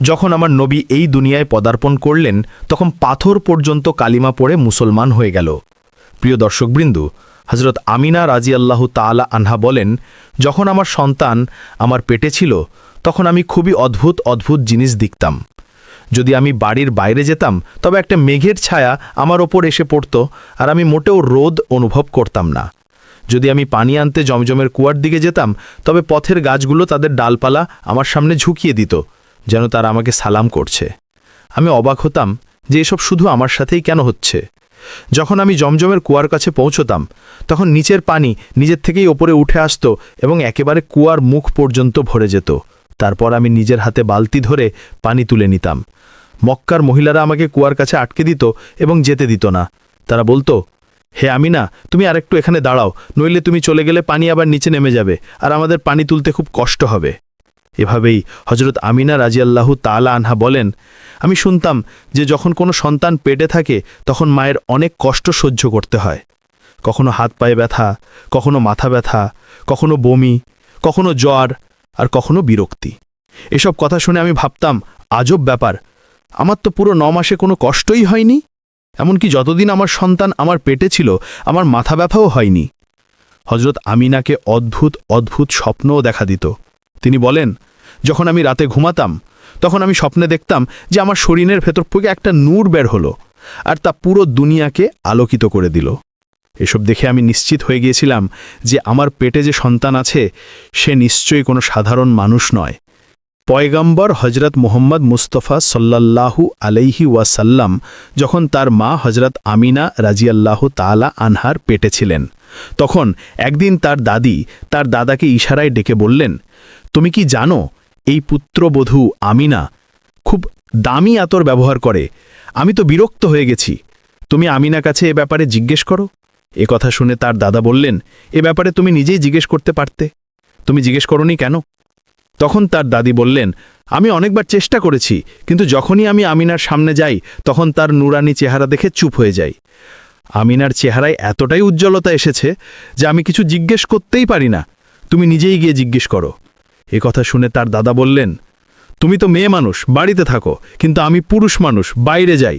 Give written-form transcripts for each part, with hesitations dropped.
যখন আমার নবী এই দুনিয়ায় পদার্পণ করলেন তখন পাথর পর্যন্ত কালিমা পড়ে মুসলমান হয়ে গেল। প্রিয় দর্শকবৃন্দু, হজরত আমিনা রাজিয়াল্লাহু তাআলা আনহা বলেন, যখন আমার সন্তান আমার পেটে ছিল তখন আমি খুবই অদ্ভুত অদ্ভুত জিনিস দেখতাম। যদি আমি বাড়ির বাইরে যেতাম তবে একটা মেঘের ছায়া আমার ওপর এসে পড়ত আর আমি মোটেও রোদ অনুভব করতাম না। যদি আমি পানি আনতে জমজমের কুয়ার দিকে যেতাম তবে পথের গাছগুলো তাদের ডালপালা আমার সামনে ঝুঁকিয়ে দিত, যেন তারা আমাকে সালাম করছে। আমি অবাক হতাম যে এসব শুধু আমার সাথেই কেন হচ্ছে। যখন আমি জমজমের কুয়ার কাছে পৌঁছতাম তখন নিচের পানি নিজের থেকেই ওপরে উঠে আসত এবং একেবারে কুয়ার মুখ পর্যন্ত ভরে যেত। তারপর আমি নিজের হাতে বালতি ধরে পানি তুলে নিতাম। মক্কার মহিলারা আমাকে কুয়ার কাছে আটকে দিত এবং যেতে দিত না। তারা বলতো, হে আমিনা, তুমি আরেকটু এখানে দাঁড়াও, নইলে তুমি চলে গেলে পানি আবার নিচে নেমে যাবে আর আমাদের পানি তুলতে খুব কষ্ট হবে। এভাবেই হজরত আমিনা রাজিয়াল্লাহু তাআলা আনহা বলেন, আমি শুনতাম যে যখন কোনো সন্তান পেটে থাকে তখন মায়ের অনেক কষ্ট সহ্য করতে হয়। কখনো হাত পায়ে ব্যথা, কখনো মাথা ব্যথা, কখনো বমি, কখনো জ্বর আর কখনো বিরক্তি। এসব কথা শুনে আমি ভাবতাম, আজব ব্যাপার, আমার তো পুরো 9 মাসে কোনো কষ্টই হয়নি। এমনকি যতদিন আমার সন্তান আমার পেটে ছিল আমার মাথা ব্যথাও হয়নি। হজরত আমিনাকে অদ্ভুত অদ্ভুত স্বপ্নও দেখা দিত। তিনি বলেন, যখন আমি রাতে ঘুমাতাম তখন আমি স্বপ্নে দেখতাম যে আমার শরীরের ভেতর থেকে একটা নূর বের হলো আর তা পুরো দুনিয়াকে আলোকিত করে দিল। এসব দেখে আমি নিশ্চিত হয়ে গিয়েছিলাম যে আমার পেটে যে সন্তান আছে সে নিশ্চয়ই কোনো সাধারণ মানুষ নয়। পয়গম্বর হজরত মুহাম্মদ মুস্তাফা সাল্লাল্লাহু আলাইহি ওয়াসাল্লাম যখন তার মা হজরত আমিনা রাজিয়াল্লাহু তাআলা আনহার পেটে ছিলেন তখন একদিন তার দাদি তার দাদাকে ইশারায় ডেকে বললেন, তুমি কি জানো এই পুত্রবধূ আমিনা খুব দামি আতর ব্যবহার করে? আমি তো বিরক্ত হয়ে গেছি, তুমি আমিনা কাছে এ ব্যাপারে জিজ্ঞেস করো। এ কথা শুনে তার দাদা বললেন, এ ব্যাপারে তুমি নিজেই জিজ্ঞেস করতে পারতে, তুমি জিজ্ঞেস করোনি কেন? তখন তার দাদি বললেন, আমি অনেকবার চেষ্টা করেছি, কিন্তু যখনই আমি আমিনার সামনে যাই তখন তার নুরানি চেহারা দেখে চুপ হয়ে যাই। আমিনার চেহারায় এতটাই উজ্জ্বলতা এসেছে যে আমি কিছু জিজ্ঞেস করতেই পারি না, তুমি নিজেই গিয়ে জিজ্ঞেস করো। এ কথা শুনে তার দাদা বললেন, তুমি তো মেয়ে মানুষ, বাড়িতে থাকো, কিন্তু আমি পুরুষ মানুষ, বাইরে যাই।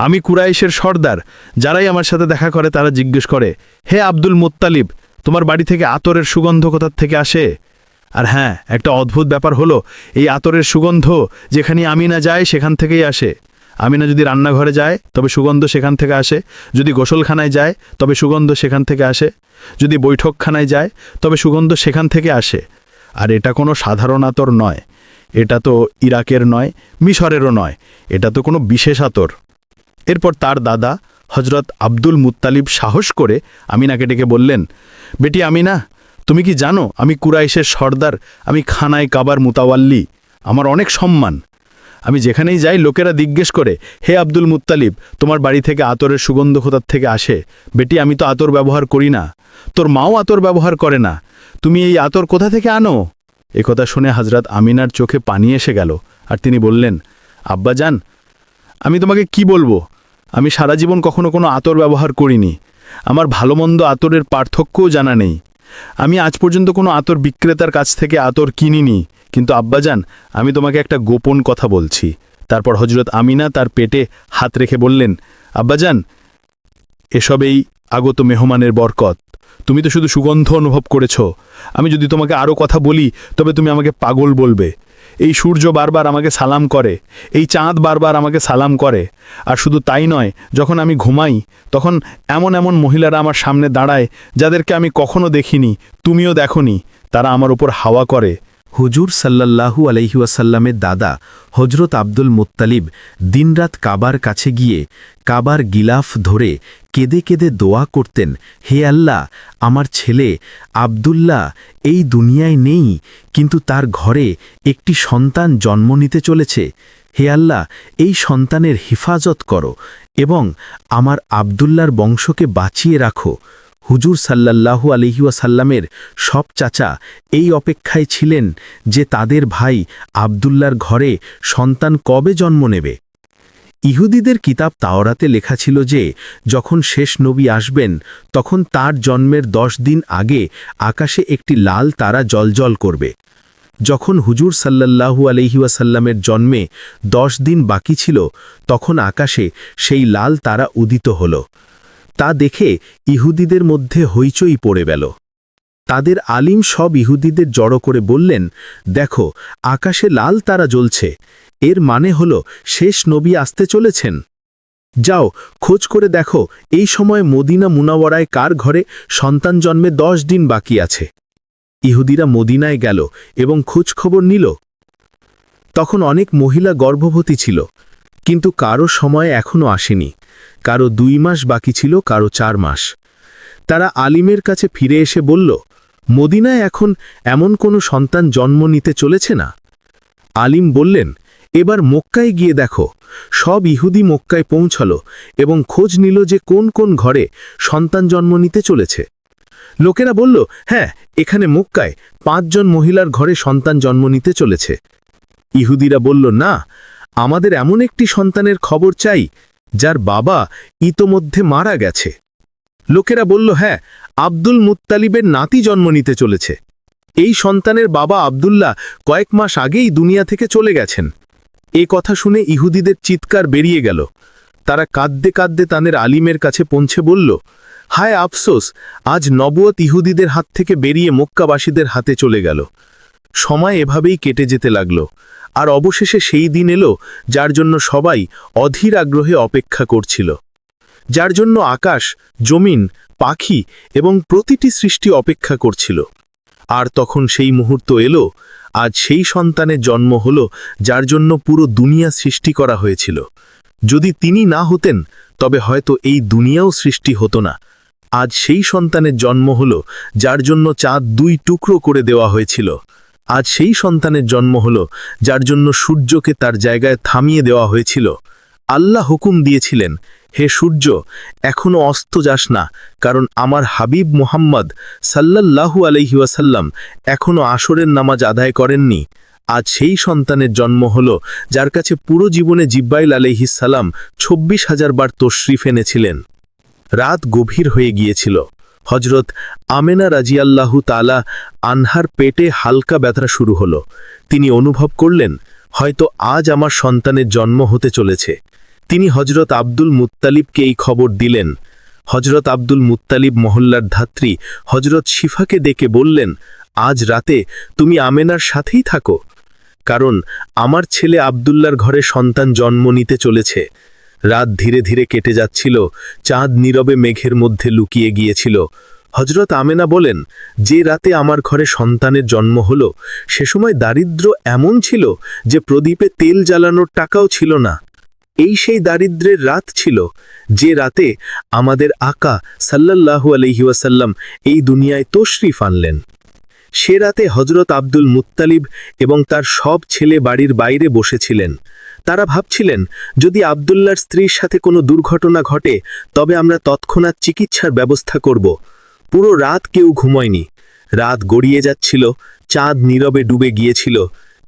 আমি কুরাইশের সর্দার, যারাই আমার সাথে দেখা করে তারা জিজ্ঞেস করে, হে আব্দুল মুত্তালিব, তোমার বাড়ি থেকে আতরের সুগন্ধ কোথার থেকে আসে? আর হ্যাঁ, একটা অদ্ভুত ব্যাপার হলো, এই আতরের সুগন্ধ যেখানে আমিনা যায় সেখান থেকেই আসে। আমিনা যদি রান্নাঘরে যায় তবে সুগন্ধ সেখান থেকে আসে, যদি গোসলখানায় যায় তবে সুগন্ধ সেখান থেকে আসে, যদি বৈঠকখানায় যায় তবে সুগন্ধ সেখান থেকে আসে। আর এটা কোনো সাধারণ আতর নয়, এটা তো ইরাকের নয়, মিশরেরও নয়, এটা তো কোনো বিশেষ আতর। এরপর তার দাদা হজরত আব্দুল মুত্তালিব সাহস করে আমিনাকে ডেকে বললেন, বেটি আমিনা, তুমি কি জানো আমি কুরাইশের সর্দার, আমি খানায় কাবার মুতাওয়াল্লি, আমার অনেক সম্মান। আমি যেখানেই যাই লোকেরা জিজ্ঞেস করে, হে আব্দুল মুত্তালিব, তোমার বাড়ি থেকে আতরের সুগন্ধ কোথার থেকে আসে? বেটি, আমি তো আতর ব্যবহার করি না, তোর মাও আতর ব্যবহার করে না, তুমি এই আতর কোথা থেকে আনো? একথা শুনে হজরত আমিনার চোখে পানি এসে গেল আর তিনি বললেন, আব্বাজান, আমি তোমাকে কি বলবো, আমি সারা জীবন কখনো কোনো আতর ব্যবহার করিনি, আমার ভালো মন্দ আতরের পার্থক্যও জানা নেই, আমি আজ পর্যন্ত কোনো আতর বিক্রেতার কাছ থেকে আতর কিনিনি। কিন্তু আব্বাজান, আমি তোমাকে একটা গোপন কথা বলছি। তারপর হজরত আমিনা তার পেটে হাত রেখে বললেন, আব্বাজান, এসব এই আগত মেহমানের বরকত, তুমি তো শুধু সুগন্ধ অনুভব করেছ, আমি যদি তোমাকে আরও কথা বলি তবে তুমি আমাকে পাগল বলবে। এই সূর্য বারবার আমাকে সালাম করে, এই চাঁদ বারবার আমাকে সালাম করে, আর শুধু তাই নয়, যখন আমি ঘুমাই তখন এমন এমন মহিলারা আমার সামনে দাঁড়ায় যাদেরকে আমি কখনো দেখিনি, তুমিও দেখোনি, তারা আমার উপর হাওয়া করে। হুজুর সাল্লাল্লাহু আলাইহি ওয়াসাল্লামের দাদা হজরত আব্দুল মুত্তালিব দিনরাত কাবার কাছে গিয়ে কাবার গিলাফ ধরে কেঁদে কেঁদে দোয়া করতেন, হে আল্লাহ, আমার ছেলে আব্দুল্লাহ এই দুনিয়ায় নেই, কিন্তু তার ঘরে একটি সন্তান জন্ম নিতে চলেছে। হে আল্লাহ, এই সন্তানের হিফাজত করো এবং আমার আব্দুল্লাহর বংশকে বাঁচিয়ে রাখো। হুজুর সাল্লাল্লাহু আলাইহি ওয়াসাল্লামের সব চাচা এই অপেক্ষায় ছিলেন যে তাদের ভাই আব্দুল্লাহর ঘরে সন্তান কবে জন্ম নেবে। ইহুদিদের কিতাব তাওরাতে লেখা ছিল যে যখন শেষ নবী আসবেন তখন তার জন্মের 10 দিন আগে আকাশে একটি লাল তারা জ্বলজ্বল করবে। যখন হুজুর সাল্লাল্লাহু আলাইহি ওয়াসাল্লামের জন্মে 10 দিন বাকি ছিল তখন আকাশে সেই লাল তারা উদিত হল। তা দেখে ইহুদিদের মধ্যে হইচই পড়ে গেল। তাদের আলিম সব ইহুদিদের জড়ো করে বললেন, দেখো আকাশে লাল তারা জ্বলছে, এর মানে হল শেষ নবী আসতে চলেছেন। যাও খোঁজ করে দেখো এই সময় মদিনা মুনাওয়ারায় কার ঘরে সন্তান জন্মে 10 দিন বাকি আছে। ইহুদিরা মদিনায় গেল এবং খোঁজ খবর নিল। তখন অনেক মহিলা গর্ভবতী ছিল, কিন্তু কারো সময় এখনও আসেনি। কারো 2 মাস বাকি ছিল, কারো 4 মাস। তারা আলিমের কাছে ফিরে এসে বলল, মদিনায় এখন এমন কোনো সন্তান জন্ম নিতে চলেছে না। আলিম বললেন, এবার মক্কায় গিয়ে দেখো। সব ইহুদি মক্কায় পৌঁছল এবং খোঁজ নিল যে কোন কোন ঘরে সন্তান জন্ম নিতে চলেছে। লোকেরা বলল, হ্যাঁ, এখানে মক্কায় 5 জন মহিলার ঘরে সন্তান জন্ম নিতে চলেছে। ইহুদিরা বলল, না, আমাদের এমন একটি সন্তানের খবর চাই যার বাবা ইতোমধ্যে মারা গেছে। লোকেরা বলল, হ্যাঁ, আব্দুল মুত্তালিবের নাতি জন্ম নিতে চলেছে। এই সন্তানের বাবা আব্দুল্লাহ কয়েক মাস আগেই দুনিয়া থেকে চলে গেছেন। এ কথা শুনে ইহুদিদের চিৎকার বেরিয়ে গেল। তারা কাঁদতে কাঁদতে তাদের আলিমের কাছে পৌঁছে বলল, হায় আফসোস, আজ নবুয়ত ইহুদিদের হাত থেকে বেরিয়ে মক্কাবাসীদের হাতে চলে গেল। সময় এভাবেই কেটে যেতে লাগল, আর অবশেষে সেই দিন এলো যার জন্য সবাই অধীর আগ্রহে অপেক্ষা করছিল, যার জন্য আকাশ, জমিন, পাখি এবং প্রতিটি সৃষ্টি অপেক্ষা করছিল। আর তখন সেই মুহূর্ত এলো, আজ সেই সন্তানের জন্ম হল যার জন্য পুরো দুনিয়া সৃষ্টি করা হয়েছিল। যদি তিনি না হতেন তবে হয়তো এই দুনিয়াও সৃষ্টি হতো না। আজ সেই সন্তানের জন্ম হল যার জন্য চাঁদ 2 টুকরো করে দেওয়া হয়েছিল। আজ সেই সন্তানের জন্ম হল যার জন্য সূর্যকে তার জায়গায় থামিয়ে দেওয়া হয়েছিল। আল্লাহ হুকুম দিয়েছিলেন, হে সূর্য, এখনও অস্ত যাস না, কারণ আমার হাবিব মুহাম্মদ সাল্লাল্লাহু আলাইহি ওয়াসাল্লাম এখনও আসরের নামাজ আদায় করেননি। আজ সেই সন্তানের জন্ম হল যার কাছে পুরো জীবনে জিব্রাইল আলাইহিস সালাম 26,000 বার তশরিফ এনেছিলেন। রাত গভীর হয়ে গিয়েছিল। হজরত আমেনা রাজিয়াল্লাহু তাআলা আনহার পেটে হালকা ব্যথা শুরু হলো। তিনি অনুভব করলেন, হয়তো আজ আমার সন্তানের জন্ম হতে চলেছে। তিনি হজরত আব্দুল মুত্তালিবকে এই খবর দিলেন। হজরত আব্দুল মুত্তালিব মহল্লার ধাত্রী হজরত শিফাকে ডেকে বললেন, আজ রাতে তুমি আমেনার সাথেই থাকো, কারণ আমার ছেলে আব্দুল্লার ঘরে সন্তান জন্ম নিতে চলেছে। রাত ধীরে ধীরে কেটে যাচ্ছিল, চাঁদ নীরবে মেঘের মধ্যে লুকিয়ে গিয়েছিল। হজরত আমেনা বলেন, যে রাতে আমার ঘরে সন্তানের জন্ম হলো সে সময় দারিদ্র্য এমন ছিল যে প্রদীপে তেল জ্বালানোর টাকাও ছিল না। এই সেই দারিদ্র্যের রাত ছিল যে রাতে আমাদের আকা সাল্লাল্লাহু আলাইহি ওয়াসাল্লাম এই দুনিয়ায় তশরিফ আনলেন। সে রাতে হজরত আব্দুল মুত্তালিব এবং তার সব ছেলে বাড়ির বাইরে বসেছিলেন। তারা ভাবছিলেন, যদি আব্দুল্লাহর স্ত্রীর সাথে কোনো দুর্ঘটনা ঘটে তবে আমরা তৎক্ষণাৎ চিকিৎসার ব্যবস্থা করব। পুরো রাত কেউ ঘুমোয়নি। রাত গড়িয়ে যাচ্ছিল, চাঁদ নীরবে ডুবে গিয়েছিল।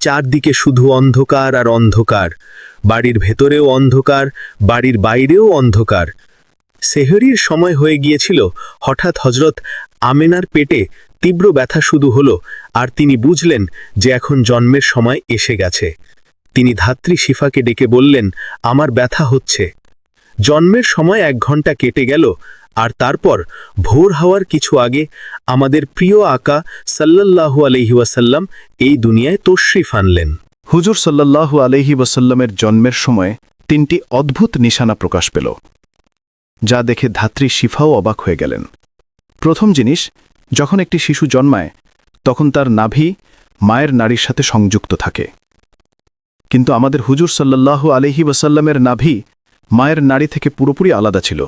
চারদিকে শুধু অন্ধকার আর অন্ধকার। বাড়ির ভেতরেও অন্ধকার, বাড়ির বাইরেও অন্ধকার। সেহরির সময় হয়ে গিয়েছিল। হঠাৎ হজরত আমেনার পেটে তীব্র ব্যথা শুরু হলো, আর তিনি বুঝলেন যে এখন জন্মের সময় এসে গেছে। তিনি ধাত্রী শিফাকে ডেকে বললেন, আমার ব্যথা হচ্ছে। জন্মের সময় 1 ঘন্টা কেটে গেল, আর তারপর ভোর হওয়ার কিছু আগে আমাদের প্রিয় আকা সাল্লাল্লাহু আলাইহি ওয়াসাল্লাম এই দুনিয়ায় তশরিফ আনলেন। হুজুর সাল্লাল্লাহু আলাইহি ওয়াসাল্লামের জন্মের সময় 3টি অদ্ভুত নিশানা প্রকাশ পেল, যা দেখে ধাত্রী শিফাও অবাক হয়ে গেলেন। প্রথম জিনিস, যখন একটি শিশু জন্মায় তখন তার নাভি মায়ের নাড়ির সাথে সংযুক্ত থাকে, কিন্তু আমাদের হুজুর সাল্লাল্লাহু আলাইহি ওয়াসাল্লামের নাভি মায়ের নাড়ি থেকে পুরোপুরি আলাদা ছিল।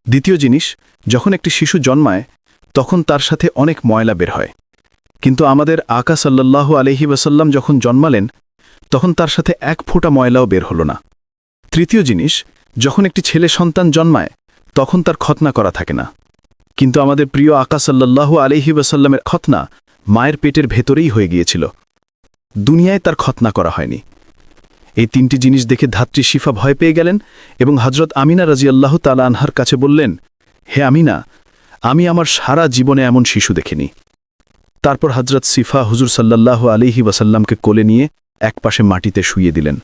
দ্বিতীয় জিনিস, যখন একটি শিশু জন্মায় তখন তার সাথে অনেক ময়লা বের হয়, কিন্তু আমাদের আকা সাল্লাল্লাহু আলাইহি ওয়াসাল্লাম যখন জন্মালেন তখন তার সাথে 1 ফোঁটা ময়লাও বের হল না। তৃতীয় জিনিস, যখন একটি ছেলে সন্তান জন্মায় তখন তার খতনা করা থাকে না, কিন্তু আমাদের প্রিয় আকা সাল্লাল্লাহু আলাইহি ওয়াসাল্লামের খতনা মায়ের পেটের ভেতরেই হয়ে গিয়েছিল। দুনিয়ায় তার খতনা করা হয়নি। এই 3টি জিনিস দেখে ধাত্রী শিফা ভয় পেয়ে গেলেন এবং হজরত আমিনা রাজিয়াল্লাহু তাআলা আনহার কাছে বললেন, হে আমিনা, আমি আমার সারা জীবনে এমন শিশু দেখিনি। তারপর হজরত সিফা হুজুর সাল্লাল্লাহু আলাইহি ওয়াসাল্লামকে কোলে নিয়ে একপাশে মাটিতে শুইয়ে দিলেন।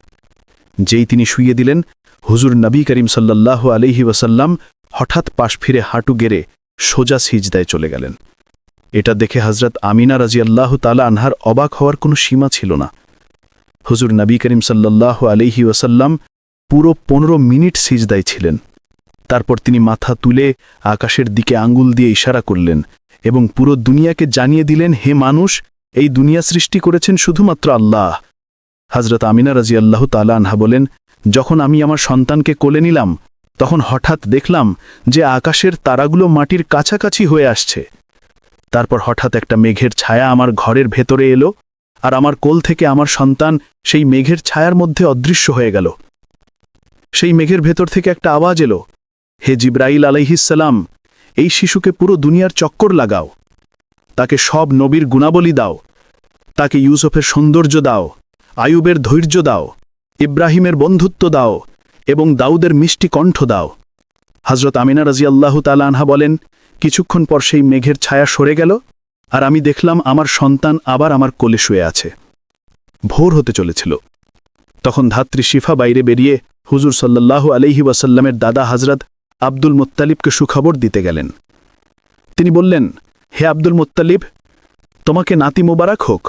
যেই তিনি শুইয়ে দিলেন, হুজুর নবী করিম সাল্লাল্লাহু আলাইহি ওয়াসাল্লাম হঠাৎ পাশ ফিরে হাঁটু গেড়ে সোজা সিজদায় চলে গেলেন। এটা দেখে হজরত আমিনা রাজিয়াল্লাহু তাআলা আনহার অবাক হওয়ার কোনো সীমা ছিল না। হুজুর নবী করিম সাল্লাল্লাহু আলাইহি ওয়াসাল্লাম পুরো 15 মিনিট সিজদায় ছিলেন। তারপর তিনি মাথা তুলে আকাশের দিকে আঙ্গুল দিয়ে ইশারা করলেন এবং পুরো দুনিয়াকে জানিয়ে দিলেন, হে মানুষ, এই দুনিয়া সৃষ্টি করেছেন শুধুমাত্র আল্লাহ। হজরত আমিনা রাজিয়াল্লাহু তাআলা আনহা বলেন, যখন আমি আমার সন্তানকে কোলে নিলাম তখন হঠাৎ দেখলাম যে আকাশের তারাগুলো মাটির কাছাকাছি হয়ে আসছে। তারপর হঠাৎ একটা মেঘের ছায়া আমার ঘরের ভেতরে এলো, আর আমার কোল থেকে আমার সন্তান সেই মেঘের ছায়ার মধ্যে অদৃশ্য হয়ে গেল। সেই মেঘের ভেতর থেকে একটা আওয়াজ এলো, হে জিব্রাইল আলাইহিসসালাম, এই শিশুকে পুরো দুনিয়ার চক্কর লাগাও, তাকে সব নবীর গুণাবলী দাও, তাকে ইউসুফের সৌন্দর্য দাও, আয়ুবের ধৈর্য দাও, ইব্রাহিমের বন্ধুত্ব দাও এবং দাউদের মিষ্টি কণ্ঠ দাও। হজরত আমিনা রাজিয়াল্লাহু তাআলা আনহা বলেন, কিছুক্ষণ পর সেই মেঘের ছায়া সরে গেল, আর আমি দেখলাম আমার সন্তান আবার আমার কোলে শুয়ে আছে। ভোর হতে চলেছিল। তখন ধাত্রী শিফা বাইরে বেরিয়ে হুজুর সাল্লাল্লাহু আলাইহি ওয়াসাল্লামের দাদা হজরত আব্দুল মুত্তালিবকে সুখবর দিতে গেলেন। তিনি বললেন, হে আব্দুল মুত্তালিব, তোমাকে নাতি মোবারক হোক।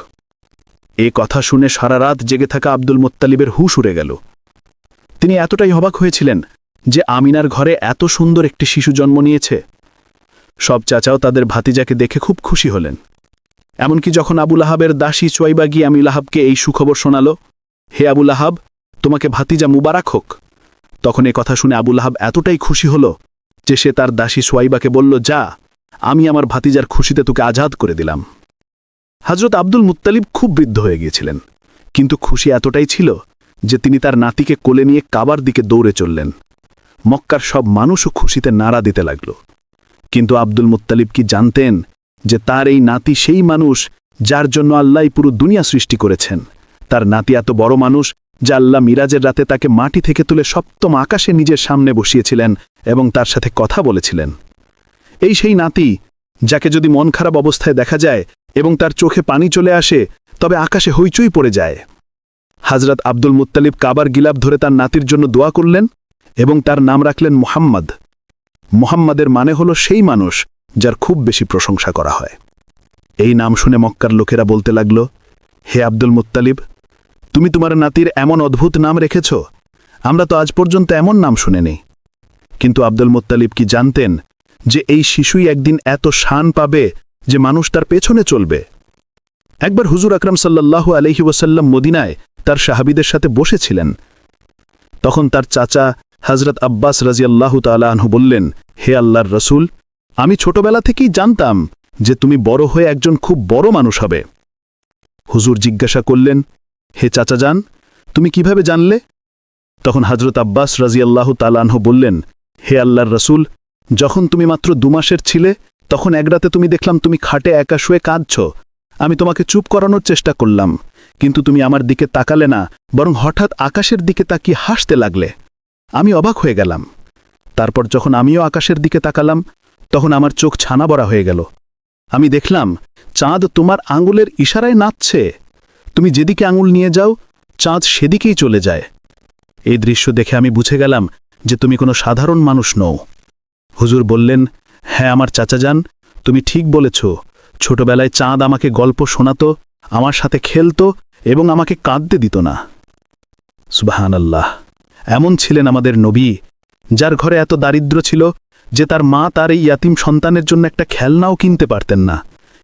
এ কথা শুনে সারা রাত জেগে থাকা আব্দুল মুত্তালিবের হুঁশ উড়ে গেল। তিনি এতটাই অবাক হয়েছিলেন যে আমিনার ঘরে এত সুন্দর একটি শিশু জন্ম নিয়েছে। সব চাচাও তাদের ভাতিজাকে দেখে খুব খুশি হলেন। এমনকি যখন আবু লাহাবের দাসী চুয়াইবা গিয়ে আমি লাহাবকে এই সুখবর শোনাল, হে আবু লাহাব, তোমাকে ভাতিজা মুবারক হোক, তখন এ কথা শুনে আবু লাহাব এতটাই খুশি হল যে সে তার দাসী সোয়াইবাকে বলল, যা, আমি আমার ভাতিজার খুশিতে তোকে আজাদ করে দিলাম। হজরত আব্দুল মুত্তালিব খুব বৃদ্ধ হয়ে গিয়েছিলেন, কিন্তু খুশি এতটাই ছিল যে তিনি তার নাতিকে কোলে নিয়ে কাবার দিকে দৌড়ে চললেন। মক্কার সব মানুষও খুশিতে নাড়া দিতে লাগল। কিন্তু আব্দুল মুত্তালিব কি জানতেন যে তার এই নাতি সেই মানুষ যার জন্য আল্লাহ পুরো দুনিয়া সৃষ্টি করেছেন? তার নাতি এত বড় মানুষ যা আল্লাহ মিরাজের রাতে তাকে মাটি থেকে তুলে সপ্তম আকাশে নিজের সামনে বসিয়েছিলেন এবং তার সাথে কথা বলেছিলেন। এই সেই নাতি যাকে যদি মন খারাপ অবস্থায় দেখা যায় এবং তার চোখে পানি চলে আসে তবে আকাশে হইচই পড়ে যায়। হজরত আব্দুল মুত্তালিব কাবার গিলাফ ধরে তার নাতির জন্য দোয়া করলেন এবং তার নাম রাখলেন মুহাম্মদ। মুহাম্মাদের মানে হলো সেই মানুষ যার খুব বেশি প্রশংসা করা হয়। এই নাম শুনে মক্কার লোকেরা বলতে লাগল, হে আব্দুল মুত্তালিব, তুমি তোমার নাতির এমন অদ্ভুত নাম রেখেছ, আমরা তো আজ পর্যন্ত এমন নাম শুনিনি। কিন্তু আব্দুল মুত্তালিব কি জানতেন যে এই শিশুই একদিন এত শান পাবে যে মানুষ তার পেছনে চলবে? একবার হুজুর আকরাম সাল্লাল্লাহু আলাইহি ওয়াসাল্লাম মদিনায় তার সাহাবীদের সাথে বসেছিলেন। তখন তার চাচা হজরত আব্বাস রাজিয়াল্লাহু তাআলা আনহু বললেন, হে আল্লাহর রসুল, আমি ছোটবেলা থেকেই জানতাম যে তুমি বড় হয়ে একজন খুব বড় মানুষ হবে। হুজুর জিজ্ঞাসা করলেন, হে চাচা যান, তুমি কিভাবে জানলে? তখন হজরত আব্বাস রাজিয়াল্লাহু তাআলা আনহু বললেন, হে আল্লাহর রসুল, যখন তুমি মাত্র 2 মাসের ছিলে তখন এক রাতে তুমি দেখলাম তুমি খাটে একা শুয়ে কাঁদছ। আমি তোমাকে চুপ করানোর চেষ্টা করলাম, কিন্তু তুমি আমার দিকে তাকালে না, বরং হঠাৎ আকাশের দিকে তাকিয়ে হাসতে লাগলে। আমি অবাক হয়ে গেলাম। তারপর যখন আমিও আকাশের দিকে তাকালাম তখন আমার চোখ ছানা বড়া হয়ে গেল। আমি দেখলাম চাঁদ তোমার আঙুলের ইশারায় নাচছে। তুমি যেদিকে আঙুল নিয়ে যাও চাঁদ সেদিকেই চলে যায়। এই দৃশ্য দেখে আমি বুঝে গেলাম যে তুমি কোনো সাধারণ মানুষ নও। হুজুর বললেন, হ্যাঁ আমার চাচা যান, তুমি ঠিক বলেছ। ছোটবেলায় চাঁদ আমাকে গল্প শোনাতো, আমার সাথে খেলতো এবং আমাকে কাঁদতে দিত না। সুবহানাল্লাহ, এমন ছিলেন আমাদের নবী, যার ঘরে এত দারিদ্র্য ছিল যে তার মা তার এই ইয়াতিম সন্তানের জন্য একটা খেলনাও কিনতে পারতেন না।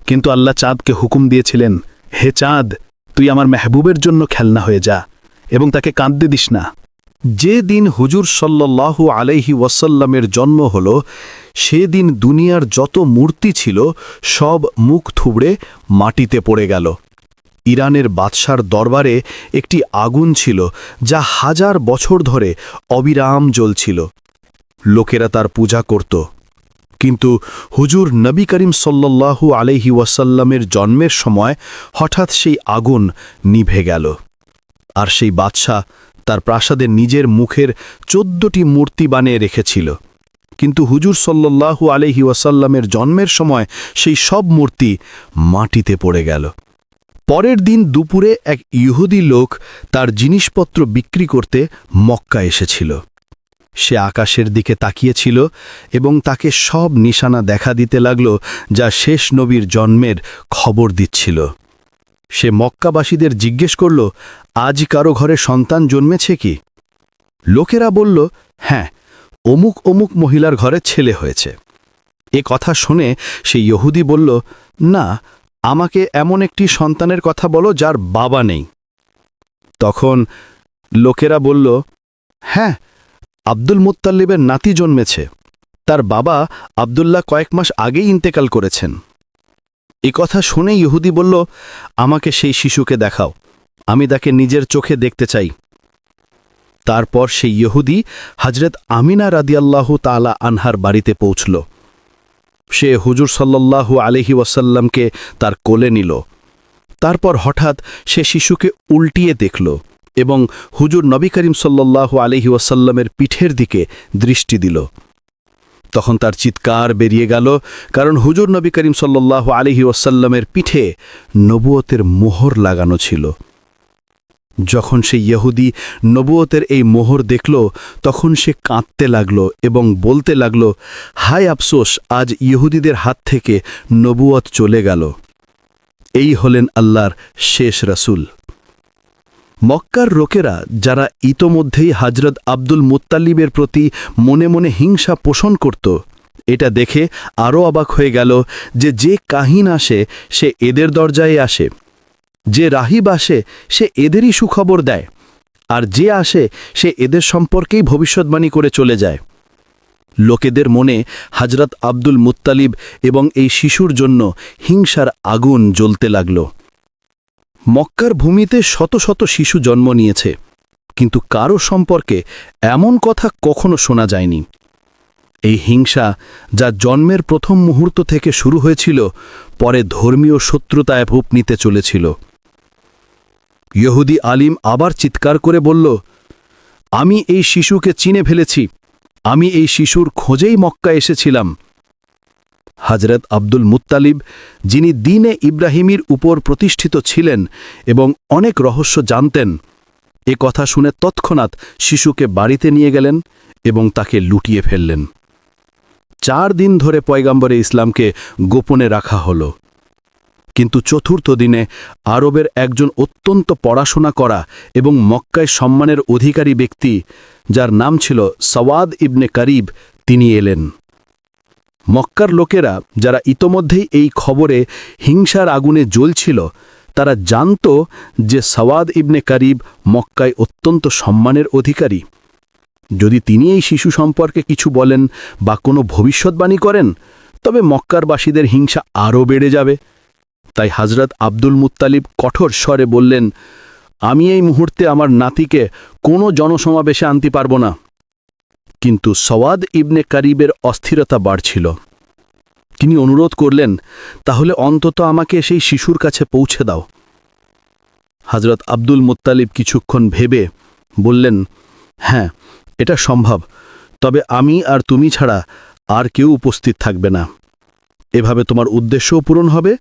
কিন্তু আল্লাহ চাঁদকে হুকুম দিয়েছিলেন, হে চাঁদ, তুই আমার মেহবুবের জন্য খেলনা হয়ে যা এবং তাকে কাঁদতে দিস না। যে দিন হুজুর সাল্লাল্লাহু আলাইহি ওয়াসাল্লামের জন্ম হল, সেদিন দুনিয়ার যত মূর্তি ছিল সব মুখ থুবড়ে মাটিতে পড়ে গেল। ইরানের বাদশার দরবারে একটি আগুন ছিল যা 1000 বছর ধরে অবিরাম জ্বলছিল। লোকেরা তার পূজা করত। কিন্তু হুজুর নবী করিম সাল্লাল্লাহু আলাইহি ওয়াসাল্লামের জন্মের সময় হঠাৎ সেই আগুন নিভে গেল। আর সেই বাদশা তার প্রাসাদে নিজের মুখের 14টি মূর্তি বানিয়ে রেখেছিল। কিন্তু হুজুর সাল্লাল্লাহু আলাইহি ওয়াসাল্লামের জন্মের সময় সেই সব মূর্তি মাটিতে পড়ে গেল। পরের দিন দুপুরে এক ইহুদি লোক তার জিনিসপত্র বিক্রি করতে মক্কা এসেছিল। সে আকাশের দিকে তাকিয়েছিল এবং তাকে সব নিশানা দেখা দিতে লাগল, যা শেষ নবীর জন্মের খবর দিচ্ছিল। সে মক্কাবাসীদের জিজ্ঞেস করল, আজ কারো ঘরে সন্তান জন্মেছে কি? লোকেরা বলল, হ্যাঁ, অমুক অমুক মহিলার ঘরে ছেলে হয়েছে। এ কথা শুনে সেই ইহুদি বলল, না, আমাকে এমন একটি সন্তানের কথা বলো যার বাবা নেই। তখন লোকেরা বলল, হ্যাঁ, আব্দুল মুত্তালিবের নাতি জন্মেছে। তার বাবা আব্দুল্লাহ কয়েক মাস আগেই ইন্তেকাল করেছেন। এ কথা শুনে ইহুদি বলল, আমাকে সেই শিশুকে দেখাও, আমি তাকে নিজের চোখে দেখতে চাই। তারপর সেই ইহুদি হযরত আমিনা রাদিয়াল্লাহু তাআলা আনহার বাড়িতে পৌঁছল। সে হুজুর সাল্লাল্লাহু আলাইহি ওয়াসাল্লামকে তার কোলে নিল। তারপর হঠাৎ সে শিশুকে উল্টিয়ে দেখল এবং হুজুর নবী করিম সাল্লাল্লাহু আলাইহি ওয়াসাল্লামের পিঠের দিকে দৃষ্টি দিল। তখন তার চিৎকার বেরিয়ে গেল, কারণ হুজুর নবী করিম সাল্লাল্লাহু আলাইহি ওয়াসাল্লামের পিঠে নবুয়তের মোহর লাগানো ছিল। যখন সে ইহুদি নবুয়তের এই মোহর দেখল, তখন সে কাঁদতে লাগল এবং বলতে লাগল, হায় আফসোস, আজ ইহুদিদের হাত থেকে নবুয়ত চলে গেল। এই হলেন আল্লাহর শেষ রাসূল। মক্কার লোকেরা, যারা ইতোমধ্যেই হযরত আব্দুল মুত্তালিবের প্রতি মনে মনে হিংসা পোষণ করত, এটা দেখে আরও অবাক হয়ে গেল যে কাহিন আসে সে এদের দরজায় আসে, যে রাহিব আসে সে এদেরই সুখবর দেয়, আর যে আসে সে এদের সম্পর্কেই ভবিষ্যৎবাণী করে চলে যায়। লোকেদের মনে হযরত আব্দুল মুত্তালিব এবং এই শিশুর জন্য হিংসার আগুন জ্বলতে লাগল। মক্কার ভূমিতে শত শত শিশু জন্ম নিয়েছে, কিন্তু কারো সম্পর্কে এমন কথা কখনো শোনা যায়নি। এই হিংসা, যা জন্মের প্রথম মুহূর্ত থেকে শুরু হয়েছিল, পরে ধর্মীয় শত্রুতায় রূপ নিতে চলেছিল। ইহুদি আলিম আবার চিৎকার করে বলল, আমি এই শিশুকে চিনে ফেলেছি, আমি এই শিশুর খোঁজেই মক্কা এসেছিলাম। হযরত আব্দুল মুত্তালিব, যিনি দ্বীনে ইব্রাহিমের উপর প্রতিষ্ঠিত ছিলেন এবং অনেক রহস্য জানতেন, এ কথা শুনে তৎক্ষণাৎ শিশুকে বাড়িতে নিয়ে গেলেন এবং তাকে লুটিয়ে ফেললেন। 4 দিন ধরে পয়গম্বরে ইসলামকে গোপনে রাখা হল। কিন্তু চতুর্থ দিনে আরবের একজন অত্যন্ত পড়াশোনা করা এবং মক্কায় সম্মানের অধিকারী ব্যক্তি, যার নাম ছিল সওয়াদ ইবনে কারিব, তিনি এলেন। মক্কার লোকেরা, যারা ইতোমধ্যেই এই খবরে হিংসার আগুনে জ্বলছিল, তারা জানত যে সওয়াদ ইবনে কারিব মক্কায় অত্যন্ত সম্মানের অধিকারী। যদি তিনি এই শিশু সম্পর্কে কিছু বলেন বা কোনো ভবিষ্যৎবাণী করেন, তবে মক্কারবাসীদের হিংসা আরও বেড়ে যাবে। তাই হযরত আব্দুল মুত্তালিব কঠোর স্বরে বললেন, আমি এই মুহূর্তে আমার নাতিকে কোনো জনসমাবেশে আনতে পারব না। কিন্তু সওয়াদ ইবনে কারিবের অস্থিরতা বাড়ছিল। তিনি অনুরোধ করলেন, তাহলে অন্তত আমাকে সেই শিশুর কাছে পৌঁছে দাও। হযরত আব্দুল মুত্তালিব কিছুক্ষণ ভেবে বললেন, হ্যাঁ, এটা সম্ভব, তবে আমি আর তুমি ছাড়া আর কেউ উপস্থিত থাকবে না। এভাবে তোমার উদ্দেশ্যও পূরণ হবে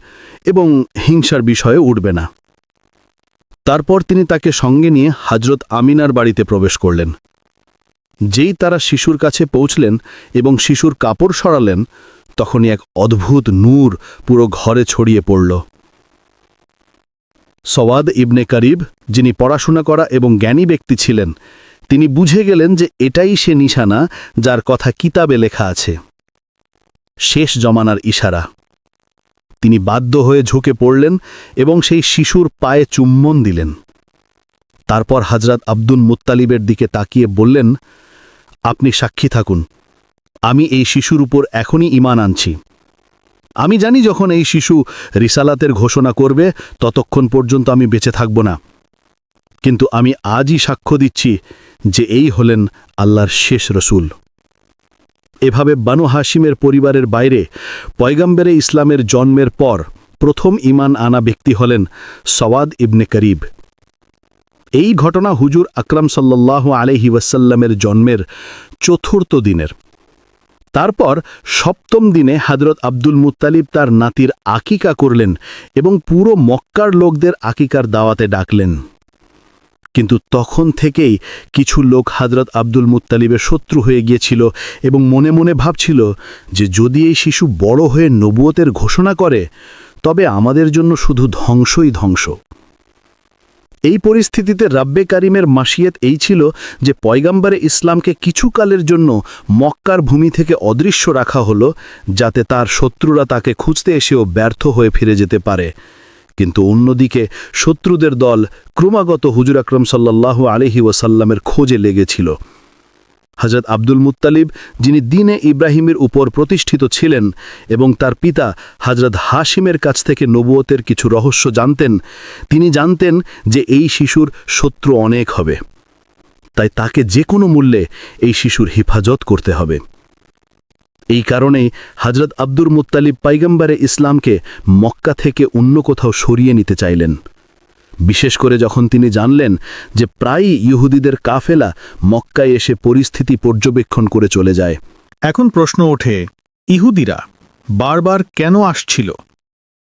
এবং হিংসার বিষয়ে উঠবে না। তারপর তিনি তাকে সঙ্গে নিয়ে হযরত আমিনার বাড়িতে প্রবেশ করলেন। যেই তারা শিশুর কাছে পৌঁছলেন এবং শিশুর কাপড় সরালেন, তখনই এক অদ্ভুত নূর পুরো ঘরে ছড়িয়ে পড়ল। সওয়াদ ইবনে কারিব, যিনি পড়াশোনা করা এবং জ্ঞানী ব্যক্তি ছিলেন, তিনি বুঝে গেলেন যে এটাই সে নিশানা যার কথা কিতাবে লেখা আছে, শেষ জমানার ইশারা। তিনি বাধ্য হয়ে ঝুঁকে পড়লেন এবং সেই শিশুর পায়ে চুম্বন দিলেন। তারপর হযরত আব্দুল মুত্তালিবের দিকে তাকিয়ে বললেন, আপনি সাক্ষী থাকুন, আমি এই শিশুর উপর এখনই ঈমান আনছি। আমি জানি যখন এই শিশু রিসালাতের ঘোষণা করবে, ততক্ষণ পর্যন্ত আমি বেঁচে থাকব না। কিন্তু আমি আজই সাক্ষ্য দিচ্ছি যে এই হলেন আল্লাহর শেষ রসূল। এভাবে বানু হাশিমের পরিবারের বাইরে পয়গম্বরে ইসলামের জন্মের পর প্রথম ঈমান আনা ব্যক্তি হলেন সওয়াদ ইবনে কারিব। এই ঘটনা হুজুর আকরাম সাল্লাল্লাহু আলাইহি ওয়াসাল্লামের জন্মের চতুর্থ দিনের। তারপর সপ্তম দিনে হযরত আব্দুল মুত্তালিব তার নাতির আকিকা করলেন এবং পুরো মক্কার লোকদের আকিকার দাওয়াতে ডাকলেন। কিন্তু তখন থেকেই কিছু লোক হযরত আব্দুল মুত্তালিবের শত্রু হয়ে গিয়েছিল এবং মনে মনে ভাবছিল যে যদি এই শিশু বড় হয়ে নবুয়তের ঘোষণা করে তবে আমাদের জন্য শুধু ধ্বংসই ধ্বংস। এই পরিস্থিতিতে রাব্বে কারিমের মাসিয়াত এই ছিল যে পয়গম্বরে ইসলামকে কিছুকালের জন্য মক্কার ভূমি থেকে অদৃশ্য রাখা হলো, যাতে তার শত্রুরা তাকে খুঁজতে এসেও ব্যর্থ হয়ে ফিরে যেতে পারে। কিন্তু অন্যদিকে শত্রুদের দল ক্রমাগত হুজুর আকরাম সাল্লাল্লাহু আলাইহি ওয়াসাল্লামের খোঁজে লেগেছিল। হযরত আব্দুল মুত্তালিব, যিনি দ্বীনে ইব্রাহিমের উপর প্রতিষ্ঠিত ছিলেন এবং তার পিতা হযরত হাশিমের কাছ থেকে নবুয়তের কিছু রহস্য জানতেন, তিনি জানতেন যে এই শিশুর শত্রু অনেক হবে, তাই তাকে যে কোনো মূল্যে এই শিশুর হিফাজত করতে হবে। এই কারণেই হযরত আব্দুল মুত্তালিব পয়গম্বরে ইসলামকে মক্কা থেকে অন্য কোথাও সরিয়ে নিতে চাইলেন, বিশেষ করে যখন তিনি জানলেন যে প্রায়ই ইহুদিদের কাফেলা মক্কায় এসে পরিস্থিতি পর্যবেক্ষণ করে চলে যায়। এখন প্রশ্ন ওঠে, ইহুদিরা বারবার কেন আসছিল?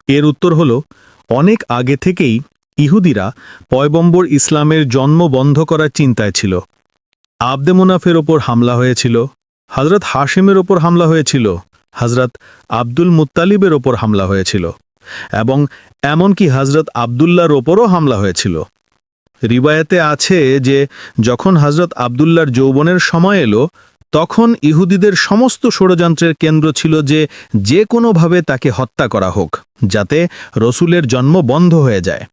এর উত্তর হল, অনেক আগে থেকেই ইহুদিরা পয়গম্বর ইসলামের জন্ম বন্ধ করার চিন্তায় ছিল। আবদে মুনাফের ওপর হামলা হয়েছিল, হযরত হাশিমের ওপর হামলা হয়েছিল, হযরত আব্দুল মুত্তালিবের ওপর হামলা হয়েছিল এবং এমনকি হযরত আব্দুল্লাহর ওপরও হামলা হয়েছিল। রিবায়াতে আছে যে যখন হযরত আব্দুল্লাহর যৌবনের সময় এলো, তখন ইহুদিদের সমস্ত ষড়যন্ত্রের কেন্দ্র ছিল যে কোনোভাবে তাকে হত্যা করা হোক, যাতে রসুলের জন্ম বন্ধ হয়ে যায়।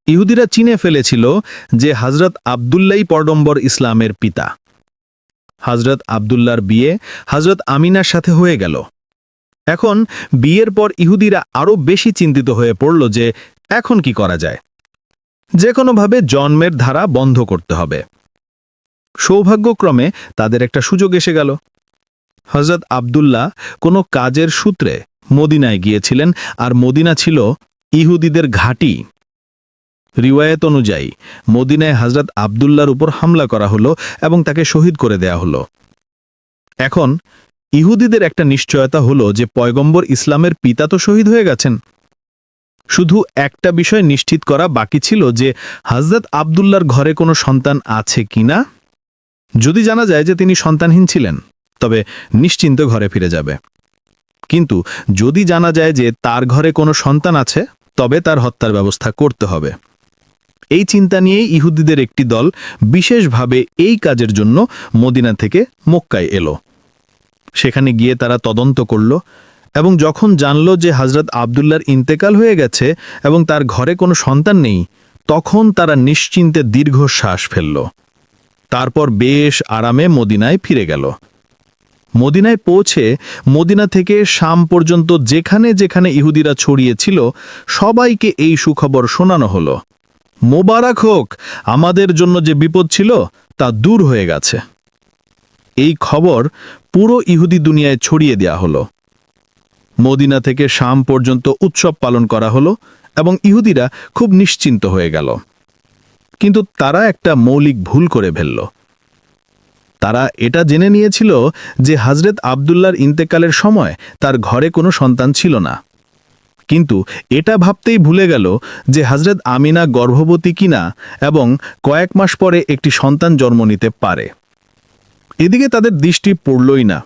ইহুদিরা চিনে ফেলেছিল যে হযরত আব্দুল্লাহই পয়গম্বর ইসলামের পিতা। হযরত আব্দুল্লাহর বিয়ে হযরত আমিনার সাথে হয়ে গেল। এখন বিয়ের পর ইহুদিরা আরও বেশি চিন্তিত হয়ে পড়ল যে এখন কি করা যায়। যে কোনোভাবে জন্মের ধারা বন্ধ করতে হবে। সৌভাগ্যক্রমে তাদের একটা সুযোগ এসে গেল। হযরত আব্দুল্লাহ কোনো কাজের সূত্রে মদিনায় গিয়েছিলেন, আর মদিনা ছিল ইহুদিদের ঘাঁটি। রিওয়ায়াত অনুযায়ী মদিনায় হযরত আব্দুল্লাহর উপর হামলা করা হলো এবং তাকে শহীদ করে দেয়া হলো। এখন ইহুদিদের একটা নিশ্চয়তা হলো যে পয়গম্বর ইসলামের পিতা তো শহীদ হয়ে গেছেন। শুধু একটা বিষয় নিশ্চিত করা বাকি ছিল যে হযরত আব্দুল্লাহর ঘরে কোনো সন্তান আছে কিনা। যদি জানা যায় যে তিনি সন্তানহীন ছিলেন, তবে নিশ্চিন্ত ঘরে ফিরে যাবে। কিন্তু যদি জানা যায় যে তার ঘরে কোনো সন্তান আছে, তবে তার হত্যার ব্যবস্থা করতে হবে। এই চিন্তা নিয়েই ইহুদিদের একটি দল বিশেষভাবে এই কাজের জন্য মদিনা থেকে মক্কায় এলো। সেখানে গিয়ে তারা তদন্ত করল এবং যখন জানল যে হযরত আব্দুল্লাহর ইন্তেকাল হয়ে গেছে এবং তার ঘরে কোনো সন্তান নেই, তখন তারা নিশ্চিন্তে দীর্ঘশ্বাস ফেলল। তারপর বেশ আরামে মদিনায় ফিরে গেল। মদিনায় পৌঁছে মদিনা থেকে শাম পর্যন্ত যেখানে যেখানে ইহুদিরা ছড়িয়েছিল, সবাইকে এই সুখবর শোনানো হলো। মোবারক হোক, আমাদের জন্য যে বিপদ ছিল তা দূর হয়ে গেছে। এই খবর পুরো ইহুদি দুনিয়ায় ছড়িয়ে দেয়া হলো। মদিনা থেকে শাম পর্যন্ত উৎসব পালন করা হলো এবং ইহুদিরা খুব নিশ্চিন্ত হয়ে গেল। কিন্তু তারা একটা মৌলিক ভুল করে ফেলল। তারা এটা জেনে নিয়েছিল যে হযরত আব্দুল্লাহর ইন্তেকালের সময় তার ঘরে কোনো সন্তান ছিল না, কিন্তু এটা ভাবতেই ভুলে গেল যে হযরত আমিনা গর্ভবতী কিনা এবং কয়েক মাস পরে একটি সন্তান জন্ম নিতে পারে। এদিকে তাদের দৃষ্টি পড়লই না।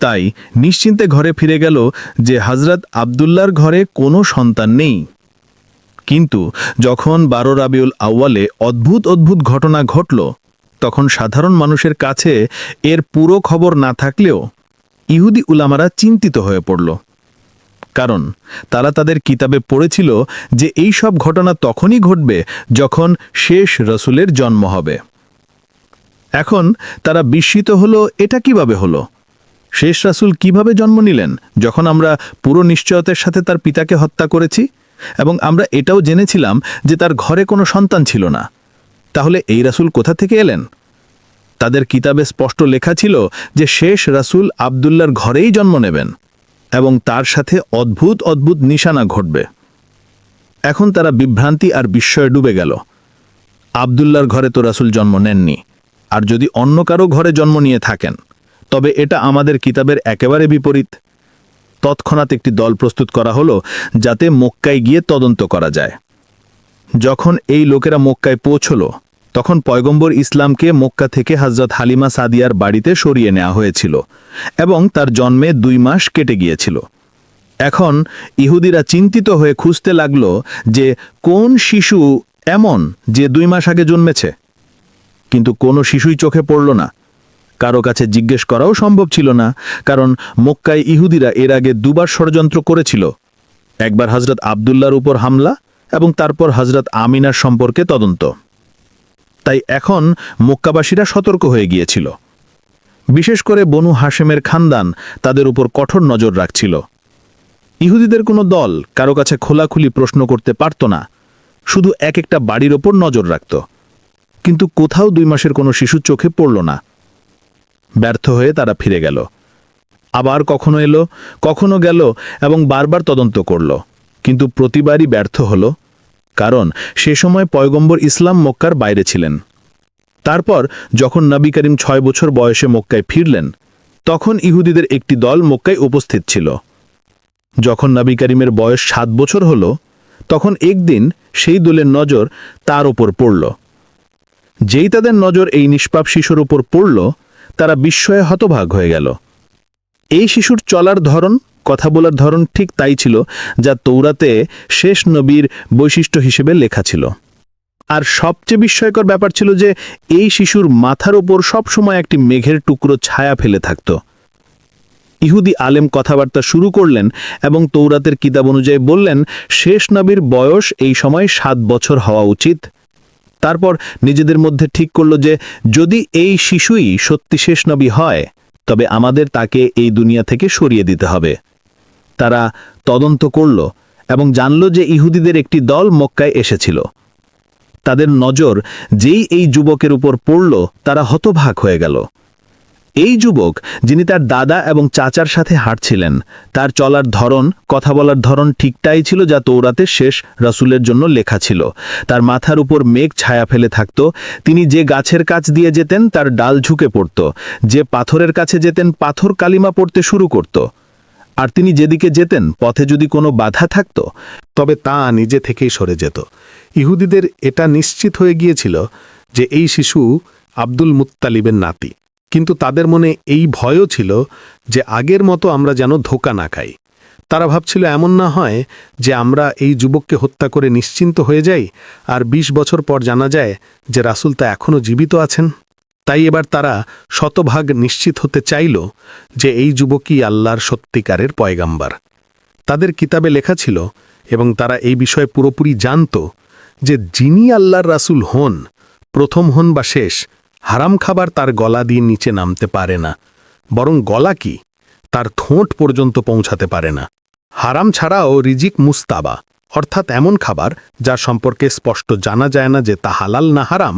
তাই নিশ্চিন্তে ঘরে ফিরে গেল যে হযরত আব্দুল্লাহর ঘরে কোনো সন্তান নেই। কিন্তু যখন 12 রাবিউল আউয়ালে অদ্ভুত অদ্ভুত ঘটনা ঘটল, তখন সাধারণ মানুষের কাছে এর পুরো খবর না থাকলেও ইহুদি উলামারা চিন্তিত হয়ে পড়ল। কারণ তারা তাদের কিতাবে পড়েছিল যে এই সব ঘটনা তখনই ঘটবে যখন শেষ রসুলের জন্ম হবে। এখন তারা বিস্মিত হলো, এটা কিভাবে হলো? শেষ রাসূল কিভাবে জন্ম নিলেন যখন আমরা পুরো নিশ্চয়তার সাথে তার পিতাকে হত্যা করেছি এবং আমরা এটাও জেনেছিলাম যে তার ঘরে কোনো সন্তান ছিল না? তাহলে এই রাসূল কোথা থেকে এলেন? তাদের কিতাবে স্পষ্ট লেখা ছিল যে শেষ রাসূল আব্দুল্লাহর ঘরেই জন্ম নেবেন এবং তার সাথে অদ্ভুত অদ্ভুত নিশানা ঘটবে। এখন তারা বিভ্রান্তি আর বিস্ময়ে ডুবে গেল। আব্দুল্লাহর ঘরে তো রাসূল জন্ম নেননি, আর যদি অন্য কারো ঘরে জন্ম নিয়ে থাকেন, তবে এটা আমাদের কিতাবের একেবারে বিপরীত। তৎক্ষণাৎ একটি দল প্রস্তুত করা হলো যাতে মক্কায় গিয়ে তদন্ত করা যায়। যখন এই লোকেরা মক্কায় পৌঁছল তখন পয়গম্বর ইসলামকে মক্কা থেকে হযরত হালিমা সাদিয়ার বাড়িতে সরিয়ে নেওয়া হয়েছিল এবং তার জন্মে 2 মাস কেটে গিয়েছিল। এখন ইহুদিরা চিন্তিত হয়ে খুঁজতে লাগল যে কোন শিশু এমন যে 2 মাস আগে জন্মেছে, কিন্তু কোনো শিশুই চোখে পড়ল না। কারো কাছে জিজ্ঞেস করাও সম্ভব ছিল না, কারণ মক্কায় ইহুদিরা এর আগে 2 বার ষড়যন্ত্র করেছিল। একবার হযরত আব্দুল্লাহর উপর হামলা এবং তারপর হযরত আমিনার সম্পর্কে তদন্ত। তাই এখন মক্কাবাসীরা সতর্ক হয়ে গিয়েছিল। বিশেষ করে বনু হাশেমের খানদান তাদের উপর কঠোর নজর রাখছিল। ইহুদিদের কোনো দল কারো কাছে খোলাখুলি প্রশ্ন করতে পারত না, শুধু এক একটা বাড়ির ওপর নজর রাখত, কিন্তু কোথাও 2 মাসের কোনো শিশু চোখে পড়ল না। ব্যর্থ হয়ে তারা ফিরে গেল। আবার কখনো এলো, কখনো গেল এবং বারবার তদন্ত করল, কিন্তু প্রতিবারই ব্যর্থ হলো, কারণ সে সময় পয়গম্বর ইসলাম মক্কার বাইরে ছিলেন। তারপর যখন নবী করিম 6 বছর বয়সে মক্কায় ফিরলেন, তখন ইহুদিদের একটি দল মক্কায় উপস্থিত ছিল। যখন নবী করিমের বয়স 7 বছর হলো, তখন একদিন সেই দলের নজর তার উপর পড়ল। যেই তাদের নজর এই নিষ্পাপ শিশুর উপর পড়ল, তারা বিস্ময়ে হতভাগ হয়ে গেল। এই শিশুর চলার ধরন, কথা বলার ধরন ঠিক তাই ছিল যা তৌরাতে শেষ নবীর বৈশিষ্ট্য হিসেবে লেখা ছিল। আর সবচেয়ে বিস্ময়কর ব্যাপার ছিল যে এই শিশুর মাথার ওপর সবসময় একটি মেঘের টুকরো ছায়া ফেলে থাকত। ইহুদি আলেম কথাবার্তা শুরু করলেন এবং তৌরাতের কিতাব অনুযায়ী বললেন শেষ নবীর বয়স এই সময় 7 বছর হওয়া উচিত। তারপর নিজেদের মধ্যে ঠিক করল যে যদি এই শিশুই সত্যি শেষ নবী হয়, তবে আমাদের তাকে এই দুনিয়া থেকে সরিয়ে দিতে হবে। তারা তদন্ত করল এবং জানল যে ইহুদিদের একটি দল মক্কায় এসেছিল। তাদের নজর যেই এই যুবকের উপর পড়ল, তারা হতভাগ হয়ে গেল। এই যুবক, যিনি তার দাদা এবং চাচার সাথে হাঁটছিলেন, তার চলার ধরন, কথা বলার ধরন ঠিকটাই ছিল যা তৌরাতের শেষ রাসূলের জন্য লেখা ছিল। তার মাথার উপর মেঘ ছায়া ফেলে থাকত। তিনি যে গাছের কাছ দিয়ে যেতেন তার ডাল ঝুঁকে পড়ত, যে পাথরের কাছে যেতেন পাথর কালিমা পড়তে শুরু করত। আর তিনি যেদিকে যেতেন পথে যদি কোনো বাধা থাকত, তবে তা নিজে থেকেই সরে যেত। ইহুদিদের এটা নিশ্চিত হয়ে গিয়েছিল যে এই শিশু আব্দুল মুত্তালিবের নাতি, কিন্তু তাদের মনে এই ভয়ও ছিল যে আগের মতো আমরা যেন ধোঁকা না খাই। তারা ভাবছিল এমন না হয় যে আমরা এই যুবককে হত্যা করে নিশ্চিন্ত হয়ে যাই আর 20 বছর পর জানা যায় যে রাসূল তা এখনও জীবিত আছেন। তাই এবার তারা শতভাগ নিশ্চিত হতে চাইল যে এই যুবকই আল্লাহর সত্যিকারের পয়গাম্বার। তাদের কিতাবে লেখা ছিল এবং তারা এই বিষয়ে পুরোপুরি জানত যে যিনি আল্লাহর রাসূল হন, প্রথম হন বা শেষ, হারাম খাবার তার গলা দিয়ে নিচে নামতে পারে না, বরং গলা কি তার ঠোঁট পর্যন্ত পৌঁছাতে পারে না। হারাম ছাড়াও রিজিক মুস্তাবা, অর্থাৎ এমন খাবার যার সম্পর্কে স্পষ্ট জানা যায় না যে তা হালাল না হারাম,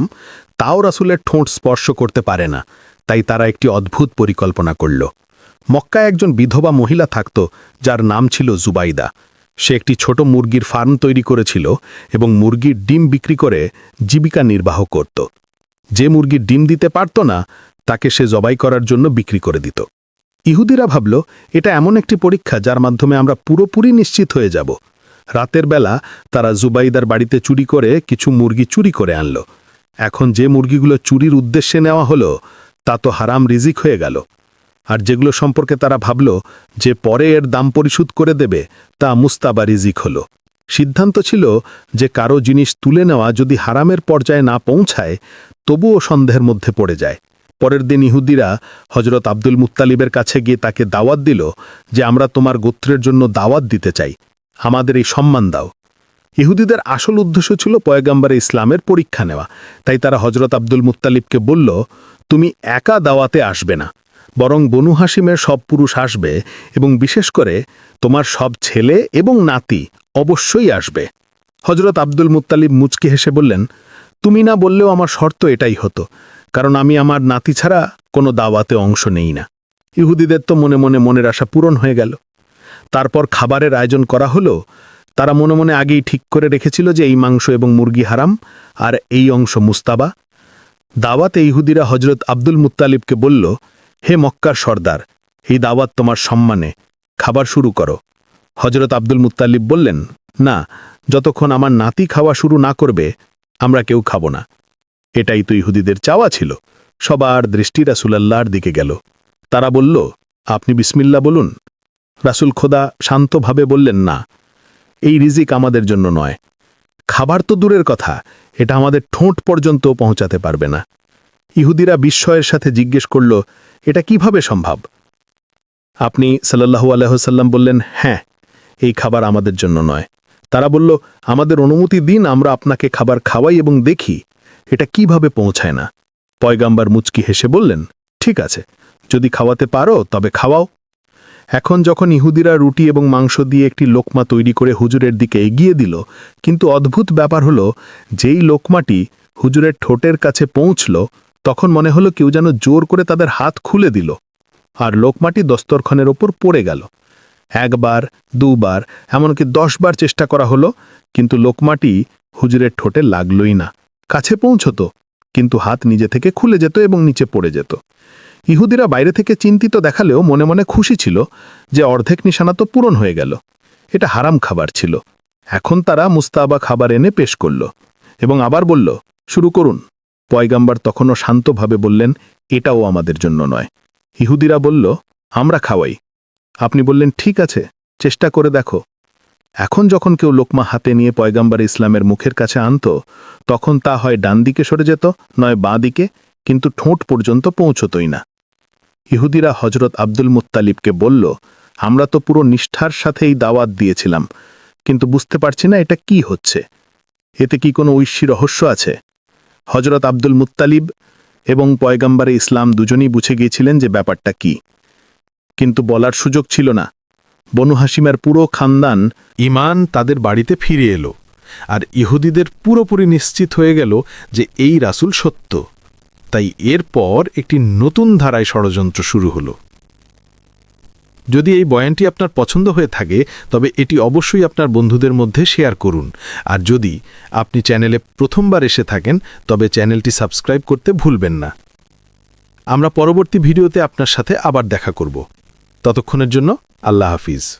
তাও রাসূলের ঠোঁট স্পর্শ করতে পারে না। তাই তারা একটি অদ্ভুত পরিকল্পনা করল। মক্কায় একজন বিধবা মহিলা থাকত যার নাম ছিল জুবাইদা। সে একটি ছোট মুরগির ফার্ম তৈরি করেছিল এবং মুরগির ডিম বিক্রি করে জীবিকা নির্বাহ করত। যে মুরগির ডিম দিতে পারত না, তাকে সে জবাই করার জন্য বিক্রি করে দিত। ইহুদিরা ভাবল এটা এমন একটি পরীক্ষা যার মাধ্যমে আমরা পুরোপুরি নিশ্চিত হয়ে যাব। রাতের বেলা তারা জুবাইদার বাড়িতে চুরি করে কিছু মুরগি চুরি করে আনল। এখন যে মুরগিগুলো চুরির উদ্দেশ্যে নেওয়া হলো তা তো হারাম রিজিক হয়ে গেল, আর যেগুলো সম্পর্কে তারা ভাবল যে পরে এর দাম পরিশোধ করে দেবে, তা মুস্তাবা রিজিক হলো। সিদ্ধান্ত ছিল যে কারো জিনিস তুলে নেওয়া যদি হারামের পর্যায়ে না পৌঁছায়, তবুও সন্দেহের মধ্যে পড়ে যায়। পরের দিন ইহুদিরা হযরত আব্দুল মুত্তালিবের কাছে গিয়ে তাকে দাওয়াত দিল যে আমরা তোমার গোত্রের জন্য দাওয়াত দিতে চাই, আমাদের এই সম্মান দাও। ইহুদিদের আসল উদ্দেশ্য ছিল পয়গম্বরে ইসলামের পরীক্ষা নেওয়া। তাই তারা হযরত আব্দুল মুত্তালিবকে বলল, তুমি একা দাওয়াতে আসবে না, বরং বনু হাশিমের সব পুরুষ আসবে এবং বিশেষ করে তোমার সব ছেলে এবং নাতি অবশ্যই আসবে। হযরত আব্দুল মুত্তালিব মুচকি হেসে বললেন, তুমি না বললেও আমার শর্ত এটাই হতো, কারণ আমি আমার নাতি ছাড়া কোনো দাওয়াতে অংশ নেই না। ইহুদিদের তো মনে মনে মনের আশা পূরণ হয়ে গেল। তারপর খাবারের আয়োজন করা হলো। তারা মনে মনে আগেই ঠিক করে রেখেছিল যে এই মাংস এবং মুরগি হারাম আর এই অংশ মুস্তাবা। দাওয়াতে ইহুদিরা হযরত আব্দুল মুত্তালিবকে বলল, হে মক্কার সর্দার, এই দাওয়াত তোমার সম্মানে, খাবার শুরু করো। হজরত আব্দুল মুত্তালিব বললেন, না, যতক্ষণ আমার নাতি খাওয়া শুরু না করবে আমরা কেউ খাব না। এটাই তো ইহুদিদের চাওয়া ছিল। সবার দৃষ্টি রাসূলুল্লাহর দিকে গেল। তারা বলল, আপনি বিসমিল্লাহ বলুন। রাসূল খোদা শান্তভাবে বললেন, না, এই রিজিক আমাদের জন্য নয়। খাবার তো দূরের কথা, এটা আমাদের ঠোঁট পর্যন্ত পৌঁছাতে পারবে না। ইহুদিরা বিস্ময়ের সাথে জিজ্ঞেস করল, এটা কিভাবে সম্ভব? আপনি সাল্লাল্লাহু আলাইহি ওয়াসাল্লাম বললেন, হ্যাঁ, এই খাবার আমাদের জন্য নয়। তারা বলল, আমাদের অনুমতি দিন, আমরা আপনাকে খাবার খাওয়াই এবং দেখি এটা কিভাবে পৌঁছায় না। পয়গাম্বার মুচকি হেসে বললেন, ঠিক আছে, যদি খাওয়াতে পারো তবে খাওয়াও। এখন যখন ইহুদিরা রুটি এবং মাংস দিয়ে একটি লোকমা তৈরি করে হুজুরের দিকে এগিয়ে দিল, কিন্তু অদ্ভুত ব্যাপার হলো, যেই লোকমাটি হুজুরের ঠোঁটের কাছে পৌঁছল, তখন মনে হলো কেউ যেন জোর করে তাদের হাত খুলে দিল, আর লোকমাটি দস্তরখানের ওপর পড়ে গেল। একবার, দুবার, এমনকি 10 বার চেষ্টা করা হলো, কিন্তু লোকমাটি হুজুরের ঠোঁটে লাগলই না। কাছে পৌঁছত, কিন্তু হাত নিজে থেকে খুলে যেত এবং নিচে পড়ে যেত। ইহুদিরা বাইরে থেকে চিন্তিত দেখালেও মনে মনে খুশি ছিল যে অর্ধেক নিশানা তো পূরণ হয়ে গেল। এটা হারাম খাবার ছিল। এখন তারা মুস্তাবা খাবার এনে পেশ করল এবং আবার বলল, শুরু করুন। পয়গাম্বার তখনও শান্তভাবে বললেন, এটাও আমাদের জন্য নয়। ইহুদিরা বলল, আমরা খাওয়াই। আপনি বললেন, ঠিক আছে, চেষ্টা করে দেখো। এখন যখন কেউ লোকমা হাতে নিয়ে পয়গাম্বার ইসলামের মুখের কাছে আনত, তখন তা হয় ডান দিকে সরে যেত, নয় বাঁ দিকে, কিন্তু ঠোঁট পর্যন্ত পৌঁছতই না। ইহুদিরা হজরত আব্দুল মুত্তালিবকে বলল, আমরা তো পুরো নিষ্ঠার সাথেই দাওয়াত দিয়েছিলাম, কিন্তু বুঝতে পারছি না এটা কি হচ্ছে। এতে কি কোনো ঐশ্বী রহস্য আছে? হজরত আব্দুল মুত্তালিব এবং পয়গাম্বারে ইসলাম দুজনেই বুঝে গিয়েছিলেন যে ব্যাপারটা কি, কিন্তু বলার সুযোগ ছিল না। বনু হাশিমের পুরো খানদান ঈমান তাদের বাড়িতে ফিরে এলো, আর ইহুদিদের পুরোপুরি নিশ্চিত হয়ে গেল যে এই রাসূল সত্য। তাই এরপর একটি নতুন ধারায় ষড়যন্ত্র শুরু হলো। যদি এই বয়ানটি আপনার পছন্দ হয়ে থাকে, তবে এটি অবশ্যই আপনার বন্ধুদের মধ্যে শেয়ার করুন। আর যদি আপনি চ্যানেলে প্রথমবার এসে থাকেন, তবে চ্যানেলটি সাবস্ক্রাইব করতে ভুলবেন না। আমরা পরবর্তী ভিডিওতে আপনার সাথে আবার দেখা করব। ততক্ষণের জন্য আল্লাহ হাফিজ।